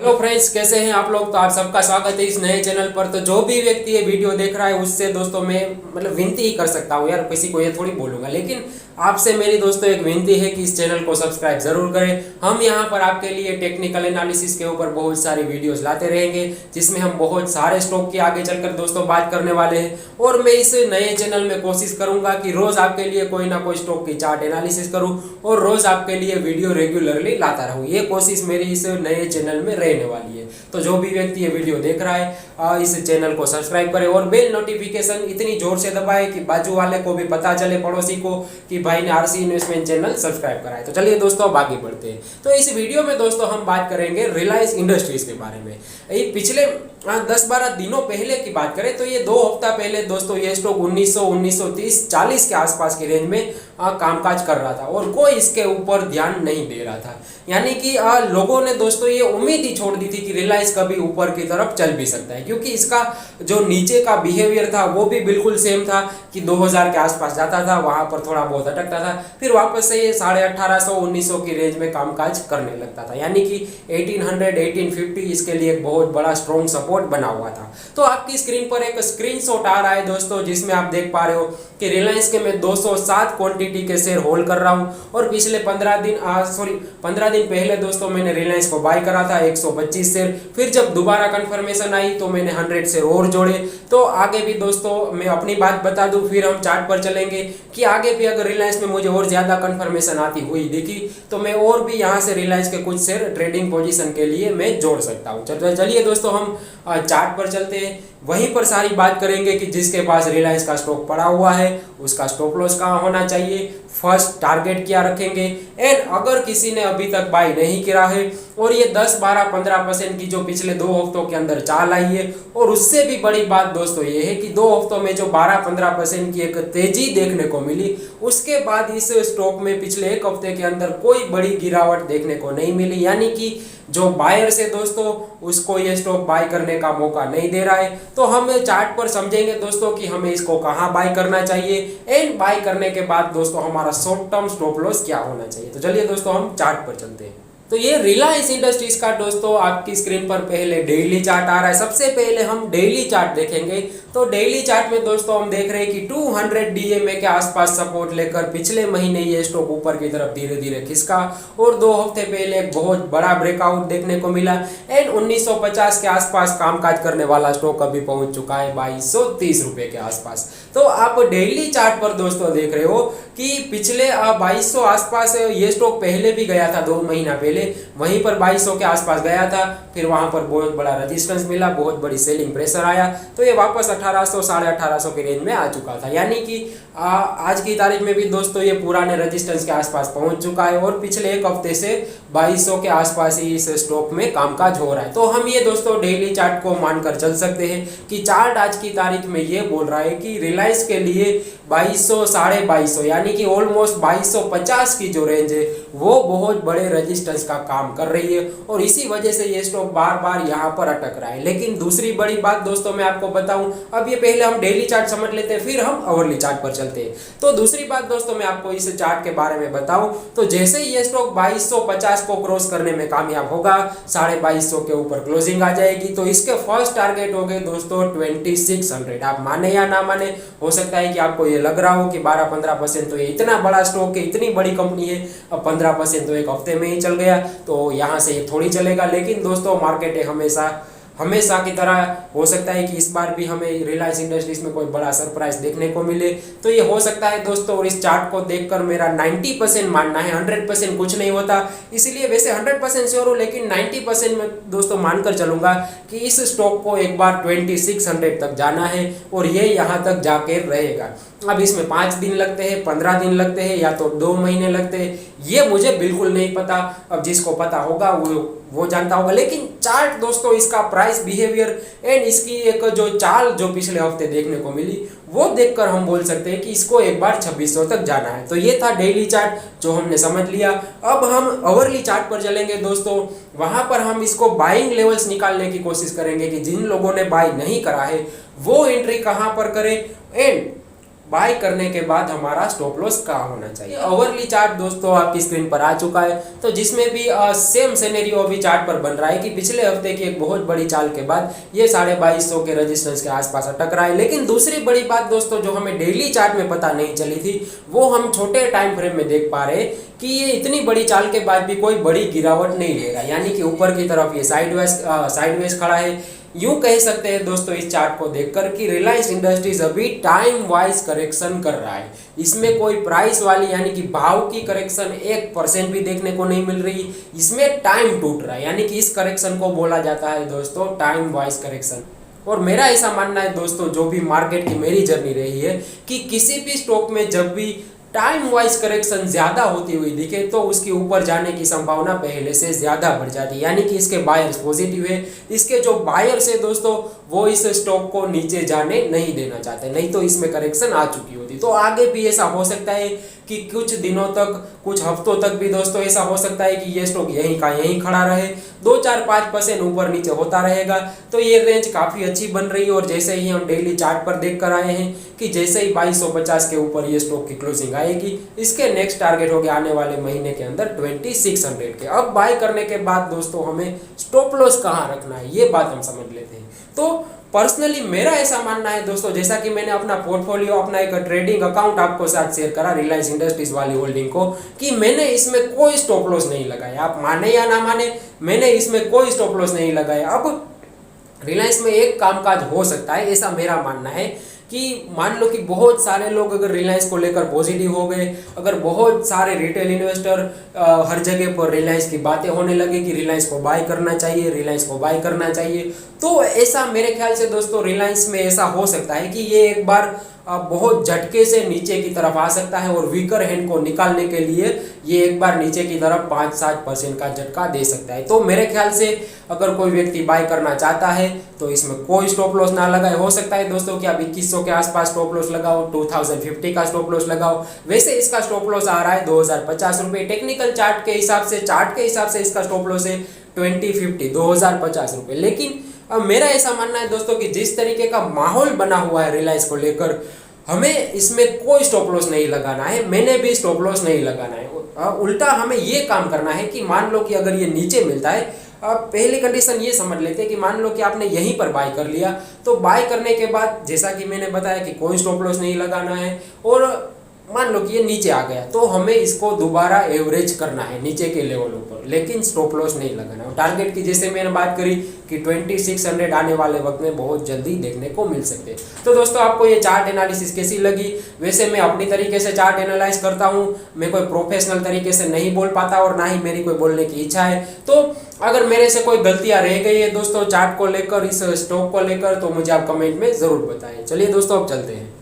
Hello friends, कैसे हैं आप लोग। तो आप सबका स्वागत है इस नए चैनल पर। तो जो भी व्यक्ति ये वीडियो देख रहा है उससे दोस्तों मैं विनती ही कर सकता हूँ यार, किसी को ये थोड़ी बोलूँगा, लेकिन आपसे मेरी दोस्तों एक विनती है कि इस चैनल को सब्सक्राइब जरूर करें। हम यहाँ पर आपके लिए टेक्निकल एनालिसिस के ऊपर बहुत सारी वीडियोस लाते रहेंगे, जिसमें हम बहुत सारे स्टॉक की आगे चलकर दोस्तों बात करने वाले हैं। और मैं इस नए चैनल में कोशिश करूंगा कि रोज आपके लिए कोई ना कोई स्टॉक की चार्ट एनालिसिस करूं और रोज आपके लिए वीडियो रेगुलरली लाता रहूं। ये कोशिश मेरी इस नए चैनल में रहने वाली है। तो जो भी व्यक्ति ये वीडियो देख रहा है इस चैनल को सब्सक्राइब करे और बेल नोटिफिकेशन इतनी जोर से दबाए कि बाजू वाले को भी पता चले, पड़ोसी को, कि भाई ने आरसी इन्वेस्टमेंट चैनल सब्सक्राइब करा है। तो चलिए दोस्तों अब आगे बढ़ते हैं। तो इस वीडियो में दोस्तों हम बात करेंगे रिलायंस इंडस्ट्रीज के बारे में। ये पिछले 10-12 दिनों पहले की बात करें तो ये 2 हफ्ता पहले दोस्तों ये स्टॉक 1930, 40 के आसपास की रेंज में कामकाज कर रहा था और कोई इसके ऊपर ध्यान नहीं दे रहा था। यानी कि लोगों ने दोस्तों ये उम्मीद ही छोड़ दी थी कि रिलायंस कभी ऊपर की तरफ चल भी सकता है, क्योंकि इसका जो नीचे का बिहेवियर था वो भी बिल्कुल सेम था कि 2000 के आसपास जाता था, वहां पर थोड़ा बहुत अटकता था, फिर वापस से ये 1850-1900 की रेंज में कामकाज करने लगता था। यानी कि 1800-1850 इसके लिए एक बहुत बड़ा स्ट्रॉन्ग सपोर्ट बना हुआ था। तो आपकी स्क्रीन पर एक स्क्रीनशॉट आ रहा है दोस्तों, जिसमें आप देख पा रहे हो कि रिलायंस के मैं 207 क्वांटिटी के शेयर होल्ड कर रहा हूं और पिछले 15 दिन पहले दोस्तों मैंने रिलायंस को बाय करा था 125 शेयर। फिर जब दोबारा कंफर्मेशन आई तो मैंने 100 शेयर और जोड़े। तो आगे भी दोस्तों मैं अपनी बात बता दूं, फिर हम चार्ट पर चलेंगे कि आगे भी अगर रिलायंस में मुझे और ज्यादा कंफर्मेशन आती हुई दिखी तो मैं और भी यहां से रिलायंस के कुछ शेयर ट्रेडिंग पोजीशन के लिए मैं जोड़ सकता हूं। चलिए दोस्तों हम चार्ट पर चलते हैं, वहीं पर सारी बात करेंगे कि जिसके पास रिलायंस का स्टॉक पड़ा हुआ है उसका स्टॉप लॉस कहाँ होना चाहिए, फर्स्ट टारगेट क्या रखेंगे, एंड अगर किसी ने अभी तक बाय नहीं किया है और ये 10-12-15% की जो पिछले 2 हफ्तों के अंदर चाल आई है, और उससे भी बड़ी बात दोस्तों ये है कि 2 हफ्तों में जो 12-15% की एक तेजी देखने को मिली, उसके बाद इस स्टॉक में पिछले 1 हफ्ते के अंदर कोई बड़ी गिरावट देखने को नहीं मिली। यानी कि जो बायर्स है दोस्तों उसको ये स्टॉक बाय करने का मौका नहीं दे रहा है। तो हम चार्ट पर समझेंगे दोस्तों कि हमें इसको कहां बाय करना चाहिए, एंड बाय करने के बाद दोस्तों हमारा शॉर्ट टर्म स्टॉप लॉस क्या होना चाहिए। तो चलिए दोस्तों हम चार्ट पर चलते हैं। तो ये रिलायंस इंडस्ट्रीज का दोस्तों आपकी स्क्रीन पर पहले डेली चार्ट आ रहा है। सबसे पहले हम डेली चार्ट देखेंगे। तो डेली चार्ट में दोस्तों हम देख रहे हैं कि 200 DMA के आसपास सपोर्ट लेकर पिछले महीने ये स्टॉक ऊपर की तरफ धीरे धीरे खिसका और 2 हफ्ते पहले एक बहुत बड़ा ब्रेकआउट देखने को मिला, एंड 1950 के आसपास कामकाज करने वाला स्टॉक अभी पहुंच चुका है 2230 रुपए के आसपास। तो आप डेली चार्ट पर दोस्तों देख रहे हो कि पिछले 2200 आसपास ये स्टॉक पहले भी गया था, 2 महीना पहले वहीं पर 2200 के आसपास गया था, फिर वहां पर बहुत बड़ा रेजिस्टेंस मिला, बहुत बड़ी सेलिंग प्रेशर आया, तो ये वापस 1800 1850 के रेंज में आ चुका था। यानी कि आज की तारीख में भी दोस्तों ये पुराने रेजिस्टेंस के आसपास पहुंच चुका है और पिछले 1 हफ्ते से 2200 के आसपास ही इस स्टॉक में कामकाज हो रहा है। तो हम ये दोस्तों डेली चार्ट को मानकर चल सकते हैं कि चार्ट आज की तारीख में ये बोल रहा है कि रिलायंस के लिए 2200 2250 यानी कि ऑलमोस्ट 2250 की जो रेंज है वो बहुत बड़े रेजिस्टेंस का काम कर रही है, और इसी वजह से ये स्टॉक बार बार यहाँ पर अटक रहा है। लेकिन दूसरी बड़ी बात दोस्तों मैं आपको बताऊं, अब ये पहले हम डेली चार्ट समझ लेते हैं फिर हम आवरली चार्ट पर चलते हैं। तो दूसरी बात दोस्तों मैं आपको इस चार्ट के बारे में बताऊं तो जैसे ही ये स्टॉक 2250 को क्रॉस करने में कामयाब होगा, 2250 के ऊपर क्लोजिंग आ जाएगी, तो इसके फर्स्ट टारगेट हो गए दोस्तों 2600। आप माने या ना माने, हो सकता है कि आपको ये लग रहा हो कि 12-15% तो ये इतना बड़ा स्टॉक है, इतनी बड़ी कंपनी है, अब 15% तो 1 हफ्ते में ही चल गया, तो यहाँ से ये थोड़ी चलेगा। लेकिन दोस्तों मार्केट है हमेशा की तरह, हो सकता है कि इस बार भी हमें रिलायंस इंडस्ट्रीज में कोई बड़ा सरप्राइज देखने को मिले, तो ये हो सकता है दोस्तों। और इस चार्ट को देखकर मेरा 90% मानना है, 100% कुछ नहीं होता, इसलिए वैसे 100% श्योर हूँ, लेकिन 90% में दोस्तों मानकर चलूंगा कि इस स्टॉक को एक बार 2600 तक जाना है और ये यहाँ तक जाके रहेगा। अब इसमें 5 दिन लगते हैं, 15 दिन लगते हैं, या तो 2 महीने लगते हैं, ये मुझे बिल्कुल नहीं पता। अब जिसको पता होगा वो जानता होगा। लेकिन चार्ट दोस्तों इसका प्राइस बिहेवियर एंड इसकी एक जो चाल जो पिछले हफ्ते देखने को मिली वो देखकर हम बोल सकते हैं कि इसको एक बार 2600 तक जाना है। तो ये था डेली चार्ट जो हमने समझ लिया। अब हम आवरली चार्ट पर चलेंगे दोस्तों, वहां पर हम इसको बाइंग लेवल्स निकालने की कोशिश करेंगे कि जिन लोगों ने बाय नहीं करा है वो एंट्री कहां पर करें, एंड बाय करने के बाद हमारा स्टॉप लॉस कहाँ होना चाहिए। ओवरली चार्ट दोस्तों आपकी स्क्रीन पर आ चुका है, तो जिसमें भी सेम सिनेरियो अभी चार्ट पर बन रहा है कि पिछले हफ्ते की एक बहुत बड़ी चाल के बाद ये 2250 के रेजिस्टेंस के आसपास अटक रहा है। लेकिन दूसरी बड़ी बात दोस्तों जो हमें डेली चार्ट में पता नहीं चली थी, वो हम छोटे टाइम फ्रेम में देख पा रहे हैं कि ये इतनी बड़ी चाल के बाद भी कोई बड़ी गिरावट नहीं ले रहा, यानी कि ऊपर की तरफ ये साइडवेज खड़ा है। यूं कह सकते हैं दोस्तों इस चार्ट को देखकर कि रिलायंस इंडस्ट्रीज अभी टाइम वाइज करेक्शन कर रहा है। इसमें कोई प्राइस वाली यानी कि भाव की करेक्शन 1% भी देखने को नहीं मिल रही, इसमें टाइम टूट रहा है, यानी कि इस करेक्शन को बोला जाता है दोस्तों टाइम वाइज करेक्शन। और मेरा ऐसा मानना है दोस्तों, जो भी मार्केट की मेरी जर्नी रही है कि किसी भी स्टॉक में जब भी टाइम वाइज करेक्शन ज्यादा होती हुई दिखे तो उसके ऊपर जाने की संभावना पहले से ज्यादा बढ़ जाती है, यानी कि इसके बायर्स पॉजिटिव है। इसके जो बायर्स है दोस्तों वो इस स्टॉक को नीचे जाने नहीं देना चाहते, नहीं तो इसमें करेक्शन आ चुकी होती। तो आगे भी ऐसा हो सकता है कि कुछ दिनों तक, कुछ हफ्तों तक भी दोस्तों ऐसा हो सकता है कि ये स्टॉक यहीं का यहीं खड़ा रहे, 2-4-5% ऊपर नीचे होता रहेगा। तो ये रेंज काफ़ी अच्छी बन रही है। और जैसे ही हम डेली चार्ट पर देख कर आए हैं कि जैसे ही 2250 के ऊपर ये स्टॉक की क्लोजिंग आएगी, इसके नेक्स्ट टारगेट हो गया आने वाले महीने के अंदर 2600 के। अब बाय करने के बाद दोस्तों हमें स्टॉप लॉस कहाँ रखना है ये बात हम समझ लेते हैं। तो पर्सनली मेरा ऐसा मानना है दोस्तों, जैसा कि मैंने अपना पोर्टफोलियो, अपना एक ट्रेडिंग अकाउंट आपको साथ शेयर करा रिलायंस इंडस्ट्रीज वाली होल्डिंग को, कि मैंने इसमें कोई स्टॉप लॉस नहीं लगाया। आप माने या ना माने, मैंने इसमें कोई स्टॉप लॉस नहीं लगाया। अब रिलायंस में एक कामकाज हो सकता है, ऐसा मेरा मानना है कि मान लो कि बहुत सारे लोग अगर रिलायंस को लेकर पॉजिटिव हो गए, अगर बहुत सारे रिटेल इन्वेस्टर हर जगह पर रिलायंस की बातें होने लगे कि रिलायंस को बाय करना चाहिए, रिलायंस को बाय करना चाहिए, तो ऐसा मेरे ख्याल से दोस्तों रिलायंस में ऐसा हो सकता है कि ये एक बार बहुत झटके से नीचे की तरफ आ सकता है और वीकर हैंड को निकालने के लिए ये एक बार नीचे की तरफ 5-7% का झटका दे सकता है। तो मेरे ख्याल से अगर कोई व्यक्ति बाय करना चाहता है तो इसमें कोई स्टॉप लॉस ना लगाए। हो सकता है दोस्तों कि आप 2100 के आसपास स्टॉप लॉस लगाओ, 2050 का स्टॉप लॉस लगाओ। वैसे इसका स्टॉप लॉस आ रहा है 2050 रुपये। टेक्निकल चार्ट के हिसाब से इसका स्टॉप लॉस है 2050 रुपये। लेकिन अब मेरा ऐसा मानना है दोस्तों कि जिस तरीके का माहौल बना हुआ है रिलायंस को लेकर, हमें इसमें कोई स्टॉप लॉस नहीं लगाना है, मैंने भी स्टॉप लॉस नहीं लगाना है। उल्टा हमें ये काम करना है कि मान लो कि अगर ये नीचे मिलता है, अब पहली कंडीशन ये समझ लेते हैं कि मान लो कि आपने यहीं पर बाय कर लिया, तो बाय करने के बाद जैसा कि मैंने बताया कि कोई स्टॉप लॉस नहीं लगाना है। और मान लो कि ये नीचे आ गया तो हमें इसको दोबारा एवरेज करना है नीचे के लेवलों पर, लेकिन स्टॉप लॉस नहीं लगाना है। टारगेट की जैसे मैंने बात करी कि 2600 आने वाले वक्त में बहुत जल्दी देखने को मिल सकते हैं। तो दोस्तों आपको ये चार्ट एनालिसिस कैसी लगी? वैसे मैं अपनी तरीके से चार्ट एनालाइज करता हूँ, मैं कोई प्रोफेशनल तरीके से नहीं बोल पाता और ना ही मेरी कोई बोलने की इच्छा है। तो अगर मेरे से कोई गलतियाँ रह गई है दोस्तों चार्ट को लेकर, इस स्टॉक को लेकर, तो मुझे आप कमेंट में ज़रूर बताएं। चलिए दोस्तों अब चलते हैं।